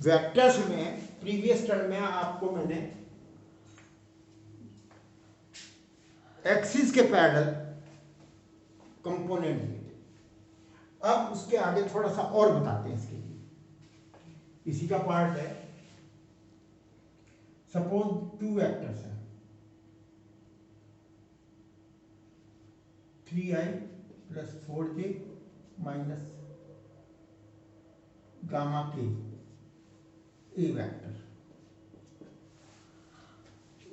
Vectors में previous term में आपको मैंने एक्सिस के पैरेलल कंपोनेंट दिए थे। अब उसके आगे थोड़ा सा और बताते हैं इसके लिए। इसी का पार्ट है। सपोज 2 वेक्टर्स हैं, 3i + 4j minus gamma k, a vector.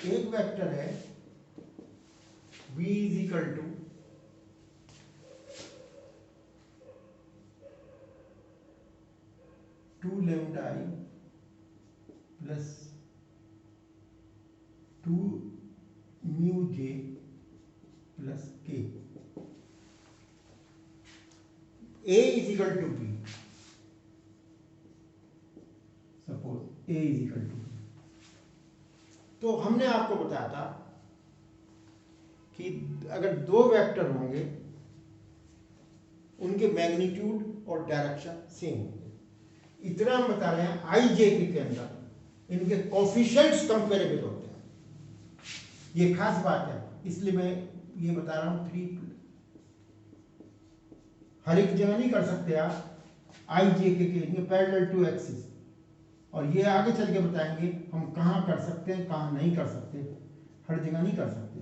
एक वेक्टर है v = 2 lambda I + 2 mu j + k। a = b। Suppose a = b। तो हमने आपको बताया था कि अगर 2 वेक्टर होंगे उनके मैग्नीट्यूड और डायरेक्शन सेम होंगे। इतना हम बता रहे हैं आई जे के अंदर इनके कोफिशिएंट्स कंपेरेबल होते हैं। ये खास बात है, इसलिए मैं ये बता रहा हूं। 3 हर एक जगह नहीं कर सकते आप आई जे के पैरेलल टू एक्सिस। और ये आगे चल के बताएंगे हम कहाँ कर सकते हैं, कहाँ नहीं कर सकते। हर जगह नहीं कर सकते।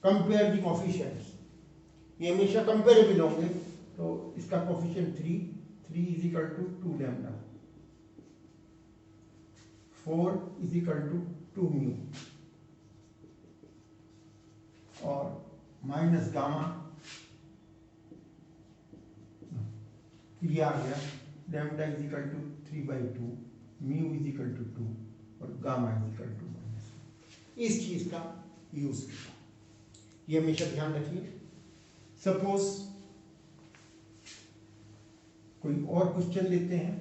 कंपेयर द कोफिशिएंट्स, ये हमेशा कंपेरेबल होंगे। तो इसका कोफिशिएंट 3 = 2 लैम्डा, 4 = 2 म्यू और माइनस गामा। ये आ गया लैम्डा = 3/2, म्यू = 2 और गामा = -1। इस चीज का यूज किया, ये हमेशा ध्यान रखिए। सपोज कोई और क्वेश्चन लेते हैं।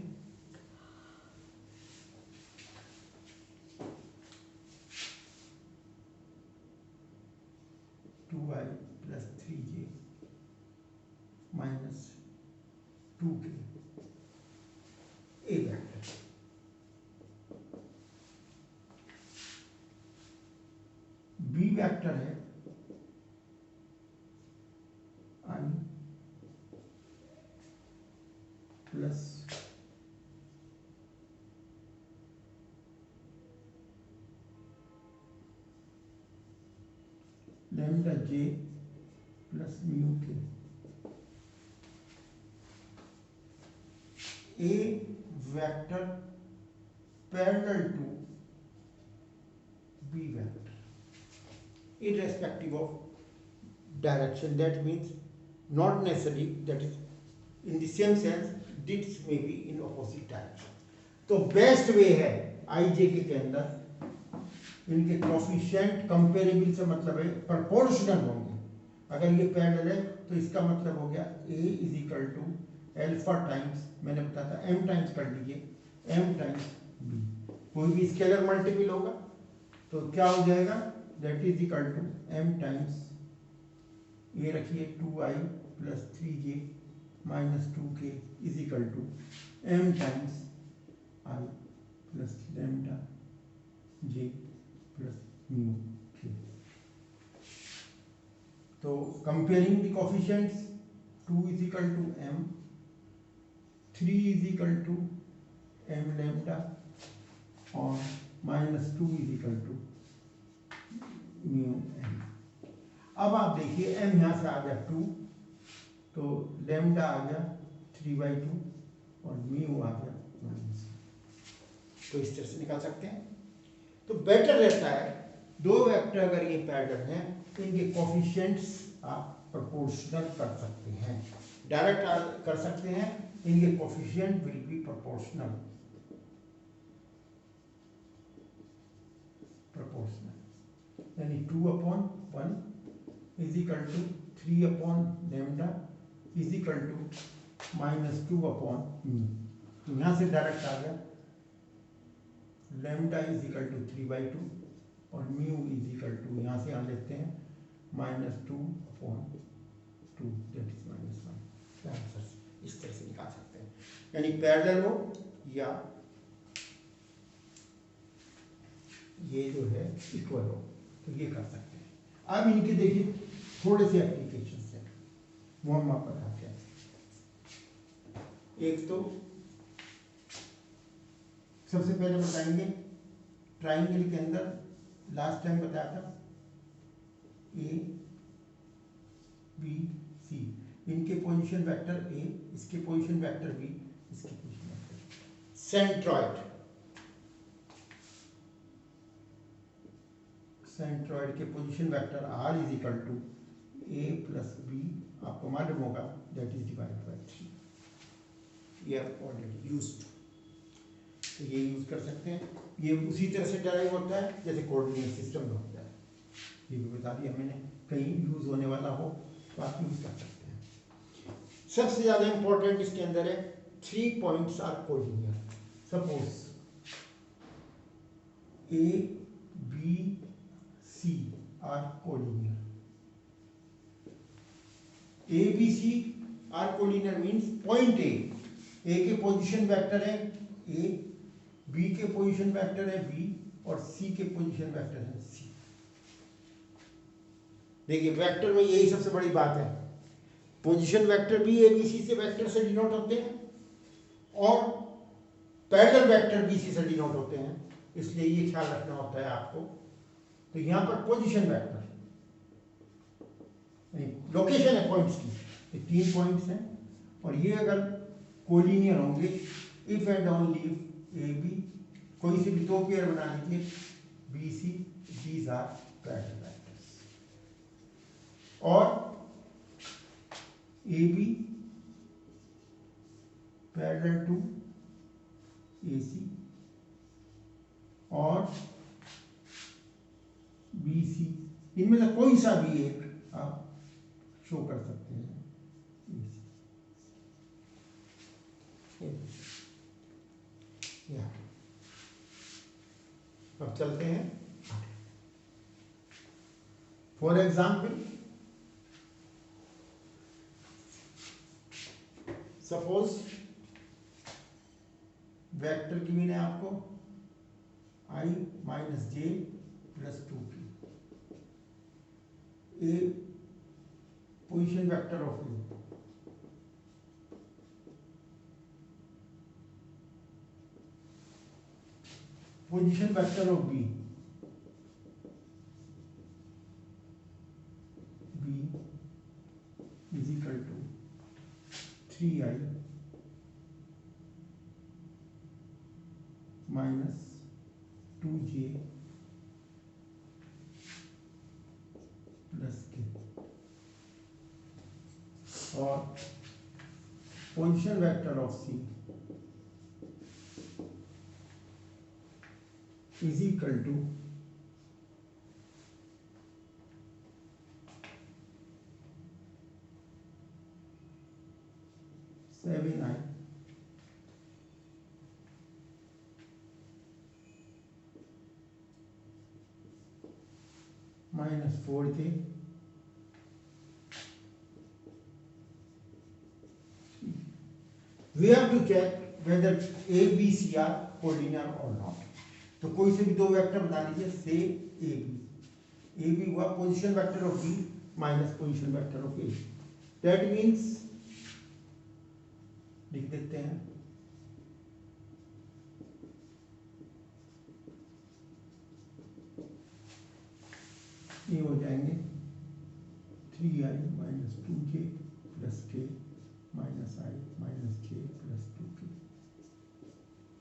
Two i + 3j - 2k, a vector. B vector है i plus lambda j + mu k। A vector parallel to b vector irrespective of direction. That means not necessarily that is in the same sense, this may be in opposite direction. तो best way है आई जे के अंदर इनके coefficient comparable से मतलब है proportional होंगे। अगर ये पैरेलल है तो इसका मतलब हो गया a = अल्फा टाइम्स, मैंने बताया था m टाइम्स कर लीजिए, m टाइम्स b। कोई भी स्केलर मल्टीपल होगा तो क्या हो जाएगा, that is equal to m times, ये रखिए 2i + 3j - 2k = m times i + lambda j + mu k। तो comparing the coefficients, 2 = m, 3 = m lambda और -2 = म्यू m। अब आप देखिए m यहाँ से आ गया 2, तो लैम्डा आ गया 3/2 और म्यू आ गया -1। तो इस तरह से निकाल सकते हैं। तो बेटर रहता है 2 वेक्टर अगर ये पैरेलल हैं तो इनके कोफिशिएंट्स आप प्रोपोर्शनल कर सकते हैं, डायरेक्ट कर सकते हैं। इनके कोफिशिएंट विल बी प्रोपोर्शनल, यानी 2/1 = 3/लैम्डा = -2/म्यू। तो यहाँ से डायरेक्ट आ गया लैम्डा = 3/2 और म्यू = यहाँ से यहाँ लेते हैं -2/2, दैट इज -1। इस तरह से निकाल सकते हैं, यानी पैरेलल हो या ये जो है इक्वल हो, तो ये कर सकते हैं। अब इनके देखिए थोड़े से एप्लीकेशन है, वो हम आपको बताते हैं। एक तो सबसे पहले बताएंगे ट्राइंगल के अंदर, लास्ट टाइम बताया था ए बी सी, इनके पोजीशन वेक्टर ए, इसके पोजीशन वेक्टर बी, इसके पोजीशन वेक्टर। सेंट्रॉइड, सेंट्रॉइड के position vector r is equal to a plus b, आपको मालूम होगा, दैट इज डिवाइड बाय 3। ये ऑलरेडी यूज्ड, तो ये यूज कर सकते हैं। ये उसी तरह से डेराइव होता है जैसे कोऑर्डिनेट सिस्टम में होता है, ये भी बता दिया मैंने, कहीं यूज होने वाला हो तो आप यूज कर सकते हैं। सबसे ज्यादा इंपॉर्टेंट इसके अंदर है 3 points are collinear. Suppose A B C are collinear, A B C are collinear means point A के पोजीशन वेक्टर है ए, बी के पोजीशन वेक्टर है बी, और सी के पोजीशन वेक्टर है सी। देखिए वेक्टर में यही सबसे बड़ी बात है, पोजीशन वेक्टर भी ए बी सी से वेक्टर से डिनोट होते हैं और पैरेलल वेक्टर बी सी से डिनोट होते हैं, इसलिए ये ख्याल रखना होता है आपको। तो यहां पर पोजीशन वेक्टर लोकेशन है पॉइंट्स की, ये 3 पॉइंट्स हैं, और ये अगर कोलिनियर होंगे if and only if a b, कोई से भी 2 पेयर बना लीजिए b c, these are parallel vectors, और a b parallel to a c, और बी सी, इनमें से कोई सा भी एक आप शो कर सकते हैं। या अब चलते हैं, for example suppose vector given है आपको i minus j plus 2p, a position vector of a, position vector of b, b is equal to 3i minus 2j plus k, और position vector of c is equal to 7i minus 4j we have to check whether a b c are collinear or not। तो कोई से भी 2 vector बना लीजिए, से a b हुआ position vector of b minus position vector of a, that means लिख देते हैं ये हो जाएंगे 3i minus 2j plus k minus i minus j plus 2k,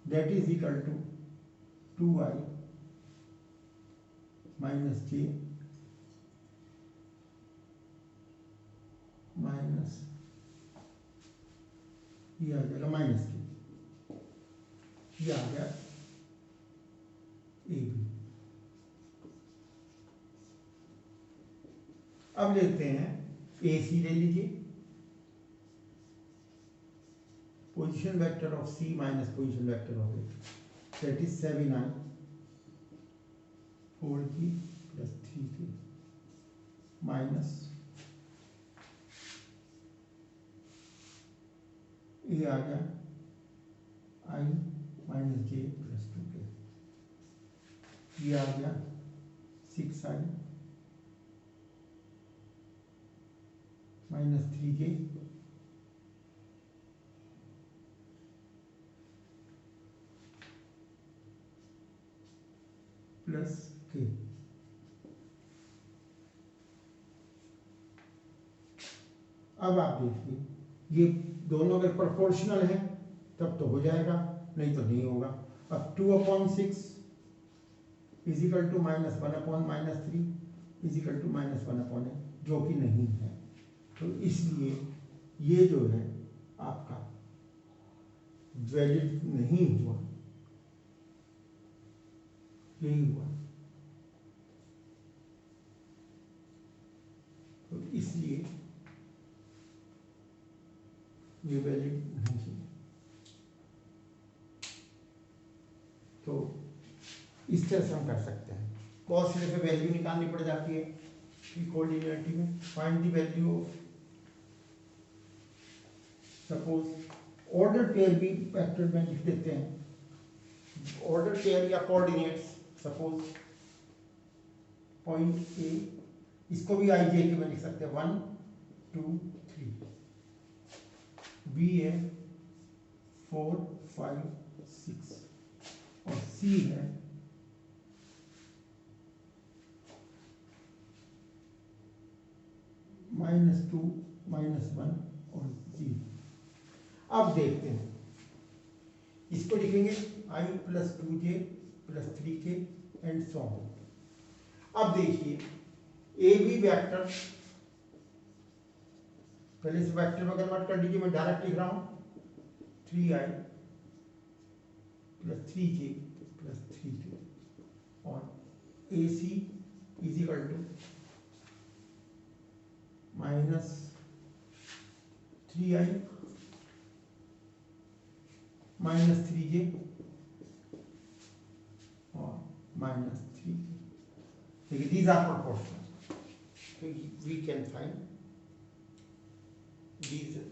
that is equal to 2i minus j minus, ये आ जाएगा माइनस के, ये आ गया ए बी। अब लेते हैं ए सी, ले लीजिए position vector of c minus position vector of a, that is 7i 4j plus 3k minus ये आ गया i minus j plus 2k। ये आ गया 6i minus 3j plus k। अब आप देखिए ये दोनों अगर प्रोपोर्शनल है तब तो हो जाएगा, नहीं तो नहीं होगा। अब 2/6 is equal to -1/-3 is equal to -1/n, जो कि नहीं है। तो इसलिए ये जो है आपका वैलिड नहीं हुआ, यही हुआ। तो इसलिए ये वैलिड नहीं है। तो इस तरह से हम कर सकते हैं। बहुत से पे वैल्यू निकालनी पड़ जाती है कोऑर्डिनेटी में। Find the value of suppose order pair भी वेक्टर में लिख देते हैं। ऑर्डर पेयर या कोऑर्डिनेट्स सपोज पॉइंट ए, इसको भी आई जे के में लिख सकते हैं 1 2 3। बी है 4 5 6 और सी है -2 -1 और 0। अब देखते हैं, इसको लिखेंगे i + 2j + 3k and so on. अब देखिए ए बी वेक्टर, पहले इस वेक्टर में कन्वर्ट कर लीजिए, मैं डायरेक्ट लिख रहा हूं 3i + 3j + 3k और AC is equal to -3i -3j और -3k। देखिए these are proportional, so we can find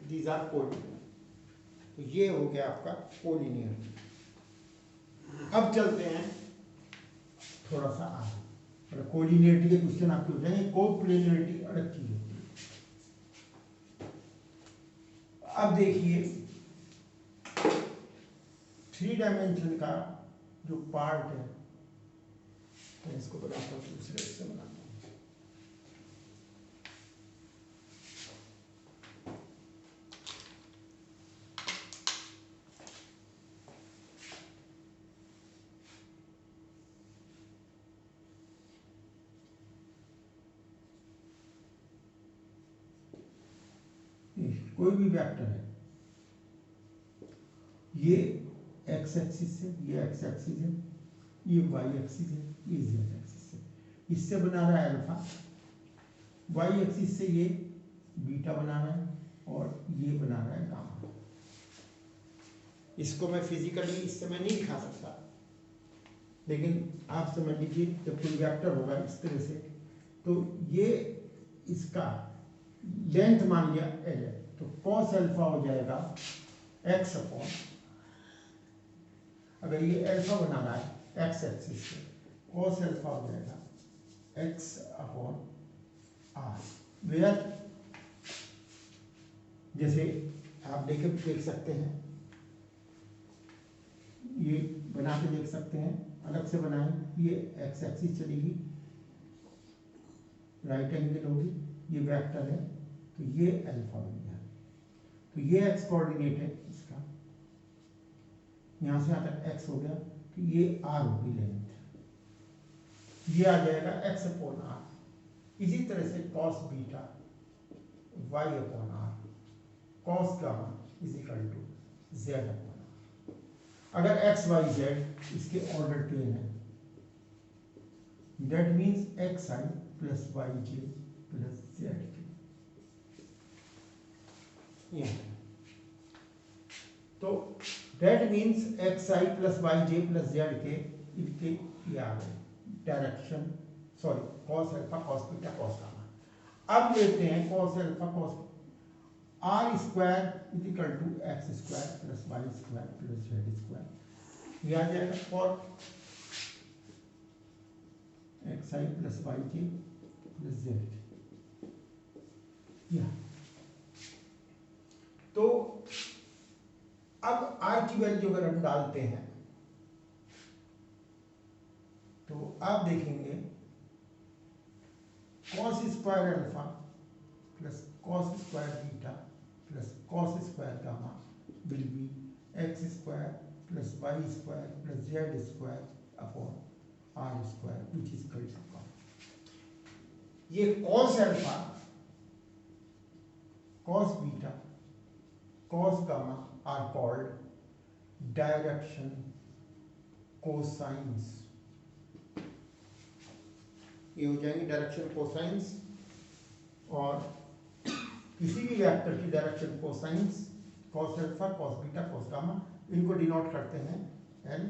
these are collinear। तो ये हो गया आपका कोलिनियर। अब चलते हैं थोड़ा सा आगे, मतलब कोलिनियरिटी के क्वेश्चन आपके हो जाएंगे। कोप्लेनरिटी अलग चीज होती है। अब देखिए 3 डायमेंशन का जो पार्ट है, मैं इसको बनाता हूँ दूसरे से बनाता हूँ। कोई भी वेक्टर है, ये एक्स एक्सिस है, ये एक्स एक्सिस है, ये वाई एक्सिस है, ये जेड एक्सिस है। इससे बना रहा है अल्फा, वाई एक्सिस से ये बीटा बना रहा है और ये बना रहा है गामा। इसको मैं फिजिकली इस समय नहीं दिखा सकता, लेकिन आप समझ लीजिए जब कोई वेक्टर होगा इस तरह से, तो ये इसका लेंथ मान लिया एल है, तो कॉस अल्फा हो जाएगा एक्स अपॉन, अगर ये अल्फा बना रहा है एक्स एक्सिस से, कॉस अल्फा हो जाएगा एक्स अपॉन आर। वेयर जैसे आप देख सकते हैं, ये बना के देख सकते हैं, अलग से बनाएं, ये एक्स एक्सिस चलेगी, राइट एंगल होगी, ये वेक्टर है, तो ये अल्फा बन गया। तो ये एक्स कोऑर्डिनेट है इसका, यहां से यहां तक एक्स हो गया, तो ये आर होगी लेंथ, ये आ जाएगा एक्स अपॉन आर। इसी तरह से cos beta y upon r, cos gamma equal to z upon r. अगर एक्स वाई जेड इसके ऑर्डर 10 है, that means x i plus y j plus z k. तो that means x i plus y j plus z k, इनके ये आ गए direction, sorry cos alpha cos beta cos gamma. अब लेते हैं cos alpha cos r square equal to x square plus Y square plus Z square, ये आ जाएगा। और x i plus y k plus z. या तो अब आई की वैल्यू अगर हम डालते हैं तो आप देखेंगे cos square alpha plus cos square beta plus cos square gamma will be X square plus Y square plus Z square upon R square which is equal to cos. ये cos alpha, cos beta, cos gamma are called direction cosines. ये हो जाएंगे direction cosines. और किसी भी vector की direction cosines, cos alpha, cos beta, cos gamma, इनको denote करते हैं l,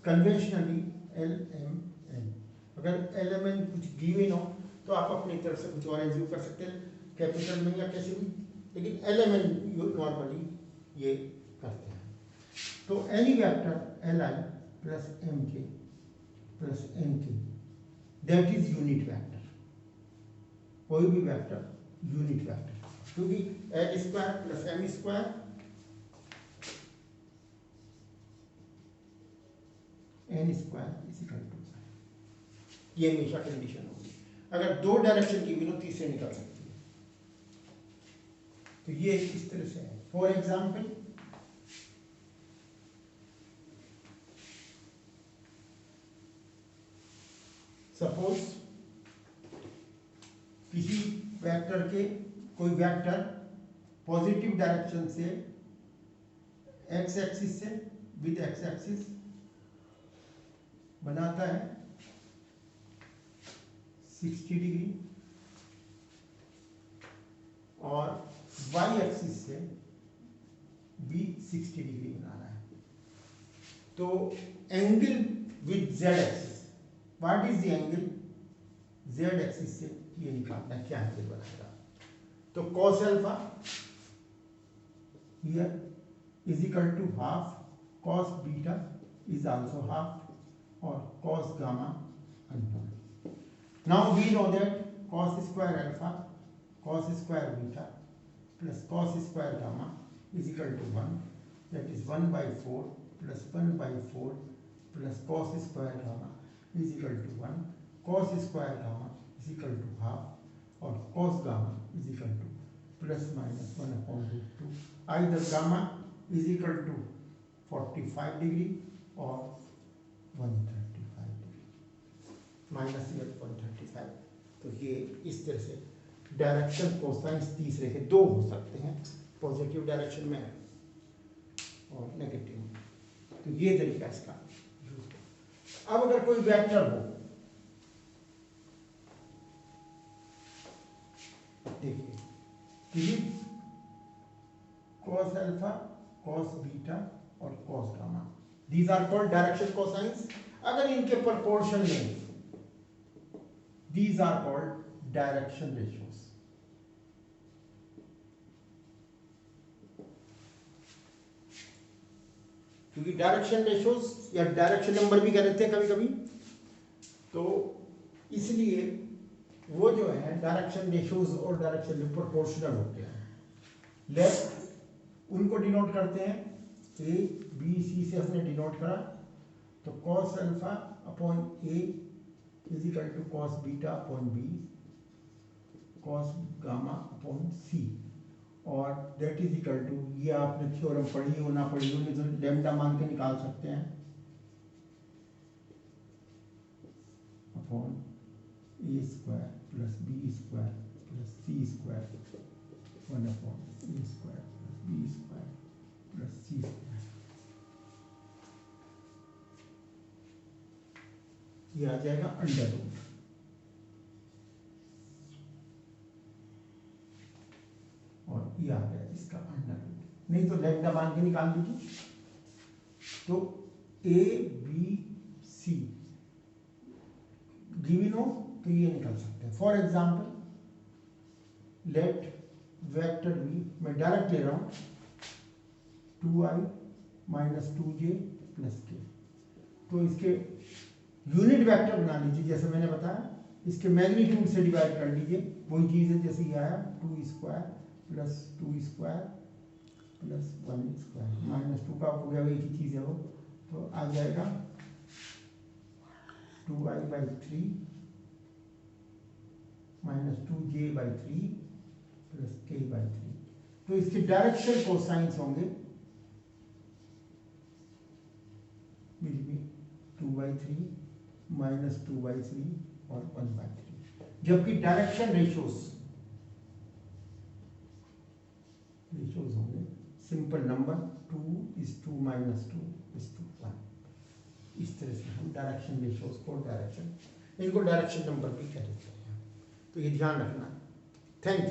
conventionally l m n. अगर एल एम एन कुछ गिवन हो तो आप अपनी तरफ से कुछ और एज्यूम कर सकते हैं, कैपिटल में या कैसे भी, लेकिन एल एम एन नॉर्मली ये करते हैं। तो any vector l i plus m k plus n k that is unit vector. कोई भी वेक्टर यूनिट वेक्टर, क्योंकि l square plus m square n square is equal to, ये हमेशा condition होगी। अगर दो डायरेक्शन की भी नो तीसरे निकल सकती है। तो ये इस तरह से है। फॉर एग्जाम्पल सपोज किसी वेक्टर के, कोई वेक्टर पॉजिटिव डायरेक्शन से एक्स एक्सिस से विद एक्स एक्सिस बनाता है 60 डिग्री और वाई एक्सिस से भी 60 डिग्री बना रहा है। तो angle with Z axis, what is the angle Z axis से ये निकालना है, क्या एंगल बनाएगा। तो cos alpha here is equal to half, cos beta is also half और cos gamma unknown. Now we know that cos square alpha cos square beta plus cos square gamma is equal to 1, that is 1/4 plus 1/4 plus cos square gamma is equal to 1, cos square gamma is equal to half और cos gamma is equal to plus minus 1/√2। Either gamma is equal to 45 degree और 135 degree, minus 135। तो ये इस तरह से direction cosines तीसरे के दो हो सकते हैं, पॉजिटिव डायरेक्शन में और नेगेटिव में। तो ये तरीका इसका यूज है। अब अगर कोई वेक्टर हो, देखिए cos अल्फा, cos बीटा और cos gamma, these are called direction cosines। अगर इनके proportion में, these are called direction ratios। क्योंकि डायरेक्शन रेशियोज या डायरेक्शन नंबर भी कह देते हैं कभी कभी, तो इसलिए वो जो है डायरेक्शन रेशियोज और डायरेक्शन में प्रोपोर्शनल होते हैं। लेफ्ट उनको डिनोट करते हैं, ए बी सी से हमने डिनोट करा, तो cos alpha upon A is equal to cos beta upon B, cos gamma upon C, और दैट इज इक्वल टू, ये आपने थ्योरम पढ़ी हो ना पढ़ी हो, नहीं तो लैम्डा मान के निकाल सकते हैं, upon A square plus B square plus C square 1/a square plus B square plus C square. ये आ जाएगा अंडर रूट, और ये आ गया इसका अंडर रूट, नहीं तो लैम्डा मान के निकाल दीजिए। तो ए बी सी गिवन हो तो ये निकल सकते हैं। For example let vector b, मैं डायरेक्ट ले रहा हूं, 2i माइनस 2j प्लस के, तो इसके यूनिट वेक्टर बना लीजिए, जैसे मैंने बताया इसके मैग्नीट्यूड से डिवाइड कर लीजिए, वही चीज़ है जैसे ये आया 2 square plus 2 square plus 1 square minus 2 का हो गया, वही की चीज़ है वो, तो आ जाएगा 2i/3 minus 2j/3 plus k/3। तो इसके डायरेक्शन कोसाइंस होंगे विल बी 2/3 माइनस 2/3 और 1/3, जबकि डायरेक्शन रेशियोज होंगे सिंपल नंबर 2:2 माइनस 2:1। इस तरह से हम डायरेक्शन रेशियोज को डायरेक्शन, इनको डायरेक्शन नंबर भी कह देते हैं, तो ये ध्यान रखना। Thank you.